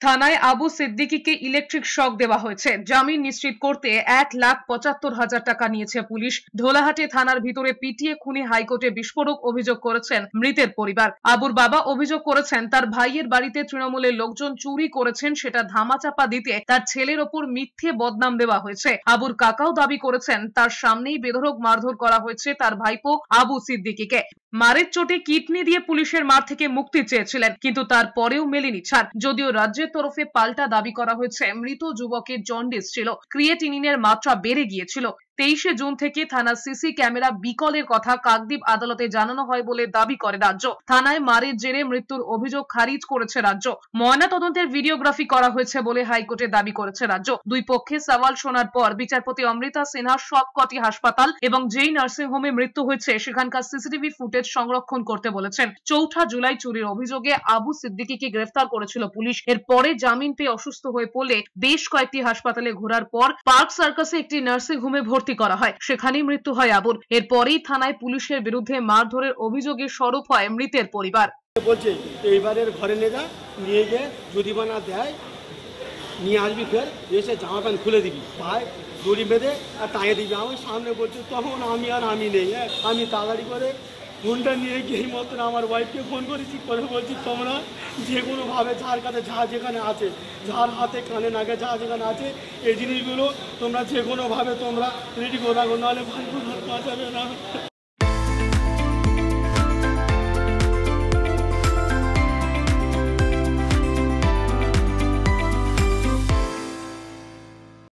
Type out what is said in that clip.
থানায় Abu সিদ্দিকীকে electric shock দেওয়া হয়েছে। জামিন নিশ্চিত করতে 1,75,000 টাকা নিয়েছে পুলিশ। ঢোলাহাটি থানার ভিতরে পিটিয়ে খুনি হাইকোর্টে বিস্ফোরক অভিযোগ করেছেন মৃতের পরিবার। আবুর বাবা অভিযোগ করেছেন তার ভাইয়ের বাড়িতে তৃণমূলের লোকজন চুরি করেছেন, সেটা ধামাচাপা দিতে তার ছেলের ওপর মিথ্যে বদনাম দেওয়া হয়েছে। আবুর কাকাও দাবি করেছেন তার সামনেই বেধড়ক মারধর করা হয়েছে তার ভাইপো আবু সিদ্দিকীকে। মারের চোটে কিডনি দিয়ে পুলিশের মার থেকে মুক্তি চেয়েছিলেন, কিন্তু তারপরেও মেলেনি ছাড়। যদিও রাজ্যের তরফে পাল্টা দাবি করা হয়েছে মৃত যুবকের জন্ডিস ছিল, ক্রিয়েটিনিনের মাত্রা বেড়ে গিয়েছিল। 23শে জুন থেকে থানার সিসি ক্যামেরা বিকলের কথা কাকদ্বীপ আদালতে জানানো হয় বলে দাবি করে রাজ্য। থানায় মারের জেরে মৃত্যুর অভিযোগ খারিজ করেছে রাজ্য। ময়না তদন্তের ভিডিওগ্রাফি করা হয়েছে বলে হাইকোর্টে দাবি করেছে রাজ্য। দুই পক্ষে সওয়াল শোনার পর বিচারপতি অমৃতা সিনহা সবকটি হাসপাতাল এবং যেই নার্সিং হোমে মৃত্যু হয়েছে সেখানকার সিসিটিভি ফুটেজ সংরক্ষণ করতে বলেছেন। 4 জুলাই চুরির অভিযোগে আবু সিদ্দিকীকে গ্রেফতার করেছিল পুলিশ। এরপরে জামিন পেয়ে অসুস্থ হয়ে পড়লে বেশ কয়েকটি হাসপাতালে ঘোরার পর পার্ক সার্কাসে একটি নার্সিং হোমে ভর্তি করা হয়, সেখানেই মৃত্যু হয় আবুর। এরপরেই থানায় পুলিশের বিরুদ্ধে মারধরের অভিযোগে সরব হয় মৃতের পরিবার। বলছে এইবারের ঘরে নিয়ে গিয়ে যদি বানা দেয় নিয়ে আসবি, ফের এসে জামা প্যান্ট খুলে দিবি, পায়ে দড়ি বেঁধে আর টাঙিয়ে দিবি। আমি সামনে বলছি, তখন আমি নেই। আমি তাড়াতাড়ি করে ফোনটা নিয়ে গিয়ে এই মতন আমার ওয়াইফকে ফোন করেছি, করে বলছি তোমরা যে কোনোভাবে যার কাছে যা যেখানে আছে, যার হাতে কানে নাকে যা যেখানে আছে, এই জিনিসগুলো তোমরা যে কোনোভাবে তোমরা রেডি করে রাখো, নাহলে ভাই বাঁচাবে না।